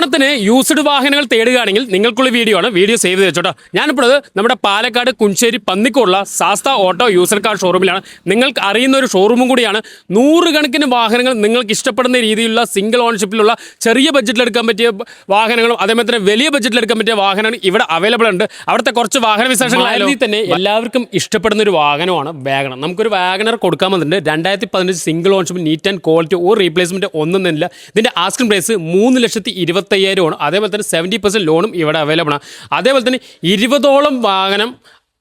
ഓണത്തിന് യൂസ്ഡ് വാഹനങ്ങൾ തേടുകയാണെങ്കിൽ നിങ്ങൾക്കുള്ള വീഡിയോ സേവ് ചെയ്ത് വെച്ചോട്ടോ. ഞാനിപ്പോൾ നമ്മുടെ പാലക്കാട് കുഞ്ചേരി പന്നിക്കുള്ള സാസ്ത ഓട്ടോ യൂസർ കാർ ഷോറൂമിലാണ്. നിങ്ങൾക്ക് അറിയുന്ന ഒരു ഷോറൂമും കൂടിയാണ്. നൂറുകണക്കിന് വാഹനങ്ങൾ നിങ്ങൾക്ക് ഇഷ്ടപ്പെടുന്ന രീതിയിലുള്ള സിംഗിൾ ഓൺഷിപ്പിലുള്ള ചെറിയ ബഡ്ജറ്റിൽ എടുക്കാൻ പറ്റിയ വാഹനങ്ങളും അതേപോലെ തന്നെ വലിയ ബഡ്ജറ്റിൽ എടുക്കാൻ പറ്റിയ വാഹനങ്ങൾ ഇവിടെ അവൈലബിൾ ഉണ്ട്. അവിടുത്തെ കുറച്ച് വാഹന വിശേഷങ്ങളായാലും തന്നെ എല്ലാവർക്കും ഇഷ്ടപ്പെടുന്ന ഒരു വാഹനമാണ് വാഗണർ. നമുക്കൊരു വാഗണർ കൊടുക്കാൻ വന്നിട്ടുണ്ട്. 2015 single ownership neat and quality ഒരു റീപ്ലേസ്മെന്റ് ഒന്നും തന്നെ. ഇതിന്റെ ആസ്കിംഗ് പ്രൈസ് 3,25,000 അതേപോലെ തന്നെ 70% ലോണും ഇവിടെ അവൈലബിൾ ആണ്. അതേപോലെ തന്നെ 20ഓളം വാഹനം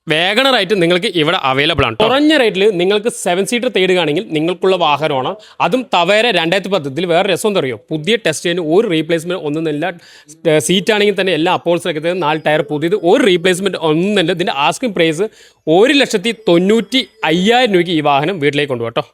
വാഗണറായിട്ട് നിങ്ങൾക്ക് ഇവിടെ അവൈലബിൾ ആണ്. കുറഞ്ഞ റേറ്റിൽ നിങ്ങൾക്ക് 7 സീറ്റർ തേടുകയാണെങ്കിൽ നിങ്ങൾക്കുള്ള വാഹനമാണ്. അതും തവേര 2010 വേറെ രസം അറിയോ, പുതിയ ടെസ്റ്റ് ചെയ്യാൻ ഒരു റീപ്ലേസ്മെന്റ് ഒന്നും തന്നെ. സീറ്റ് ആണെങ്കിൽ തന്നെ എല്ലാ അപ്പോൾസിനൊക്കെ 4 ടയർ പുതിയത്, ഒരു റീപ്ലേസ്മെന്റ് ഒന്നും തന്നെ. ഇതിന്റെ ആസ്കിംഗ് പ്രൈസ് 1,95,000 രൂപയ്ക്ക് ഈ വാഹനം വീട്ടിലേക്ക് കൊണ്ടുപോകട്ടോ.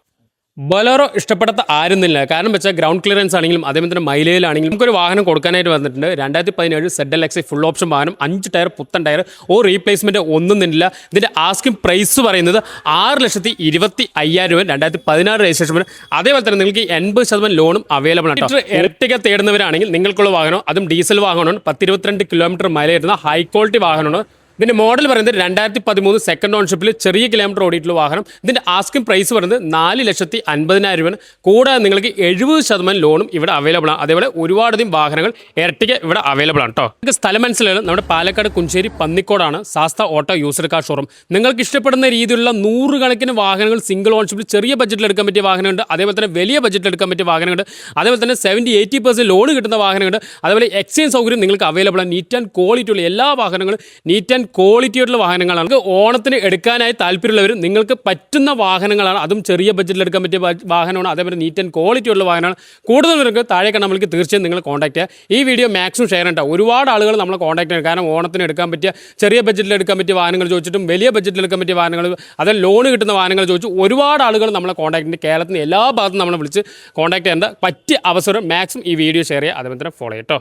ബൊലേറോ ഇഷ്ടപ്പെടാത്ത ആരുന്നില്ല. കാരണം വെച്ചാൽ ഗ്രൗണ്ട് ക്ലിയറൻസ് ആണെങ്കിലും അതേപോലെ തന്നെ മൈലേജിലാണെങ്കിലും നമുക്കൊരു വാഹനം കൊടുക്കാനായിട്ട് വന്നിട്ടുണ്ട്. 2017 ZLX ഫുൾ ഓപ്ഷൻ വാഹനം, 5 ടയർ പുത്തൻ ടയർ, ഒരു റീപ്ലേസ്മെന്റ് ഒന്നും തന്നില്ല. ഇതിന്റെ ആസ്കിംഗ് പ്രൈസ് പറയുന്നത് 6,25,000 രൂപ, 2016 രജിസ്ട്രേഷൻ. അതേപോലെ തന്നെ നിങ്ങൾക്ക് 80% ലോണും അവൈലബിൾ ആണ്. ഇരട്ടിക തേടുന്നവരാണെങ്കിൽ നിങ്ങൾക്കുള്ള വാഹനം, അതും ഡീസൽ വാഹനമാണ്. 10-22 കിലോമീറ്റർ മൈലേജ് വരുന്ന ഹൈ ക്വാളിറ്റി വാഹനമാണ്. ഇതിന്റെ മോഡൽ പറയുന്നത് 2013 സെക്കൻഡ് ഓൺഷിപ്പിൽ ചെറിയ കിലോമീറ്റർ ഓടിയിട്ടുള്ള വാഹനം. ഇതിന്റെ ആസ്കിംഗ് പ്രൈസ് പറയുന്നത് 4,50,000 രൂപയാണ്. കൂടാതെ നിങ്ങൾക്ക് 70% ലോണും ഇവിടെ അവൈലബിൾ ആണ്. അതേപോലെ ഒരുപാടധികം വാഹനങ്ങൾ ഇരട്ടിക്ക് ഇവിടെ അവൈലബിൾ ആണ് കേട്ടോ. നിങ്ങൾക്ക് സ്ഥലം മനസ്സിലായാലും നമ്മുടെ പാലക്കാട് കുഞ്ചേരി പന്നിക്കോടാണ് Sastha auto user car showroom. നിങ്ങൾക്ക് ഇഷ്ടപ്പെടുന്ന രീതിയിലുള്ള നൂറുകണക്കിന് വാഹനങ്ങൾ സിംഗിൾ ഓൺഷിപ്പിൽ ചെറിയ ബഡ്ജറ്റിൽ എടുക്കാൻ പറ്റിയ വാഹനമുണ്ട്. അതേപോലെ തന്നെ വലിയ ബഡ്ജറ്റിൽ എടുക്കാൻ പറ്റിയ വാഹനമുണ്ട്. അതേപോലെ തന്നെ 70-80% ലോൺ കിട്ടുന്ന വാഹനമുണ്ട്. അതേപോലെ എക്സ്ചേഞ്ച് സൗകര്യം നിങ്ങൾക്ക് അവൈലബിൾ ആണ്. നീറ്റ് ആൻഡ് ക്വാളിറ്റി ഉള്ള എല്ലാ വാഹനങ്ങളും നീറ്റ് ആൻഡ് ക്വാളിറ്റിയുള്ള വാഹനങ്ങളാണ്. നിങ്ങൾക്ക് ഓണത്തിന് എടുക്കാനായി താല്പര്യമുള്ളവർ നിങ്ങൾക്ക് പറ്റുന്ന വാഹനങ്ങളാണ്. അതും ചെറിയ ബഡ്ജറ്റിൽ എടുക്കാൻ പറ്റിയ വാഹനമാണ്. അതേപോലെ നീറ്റ് ആൻഡ് ക്വാളിറ്റി ഉള്ള വാഹനമാണ്. കൂടുതൽ പേർക്ക് താഴെ കണ്ട നമ്മൾക്ക് തീർച്ചയായും നിങ്ങൾ കോൺടാക്ട് ചെയ്യുക. ഈ വീഡിയോ മാക്സിമം ഷെയർ ഉണ്ടാവും. ഒരുപാട് ആളുകൾ നമ്മളെ കോൺടാക്ട് ചെയ്യണം. കാരണം ഓണത്തിന് എടുക്കാൻ പറ്റിയ ചെറിയ ബഡ്ജറ്റിൽ എടുക്കാൻ പറ്റിയ വാഹനങ്ങൾ ചോദിച്ചിട്ടും വലിയ ബഡ്ജറ്റിൽ എടുക്കാൻ പറ്റിയ വാഹനങ്ങൾ, അതായത് ലോൺ കിട്ടുന്ന വാഹനങ്ങൾ ചോദിച്ചു ഒരുപാട് ആളുകൾ നമ്മളെ കോൺടാക്ട് ചെയ്യുന്നുണ്ട്. കേരളത്തിൻ്റെ എല്ലാ ഭാഗത്തും നമ്മളെ വിളിച്ച് കോൺടാക്ട് ചെയ്യേണ്ട പറ്റിയ അവസരം മാക്സിമം ഈ വീഡിയോ ഷെയർ ചെയ്യുക. അതേപോലെ തന്നെ ഫോളോ ചെയ്യട്ടോ.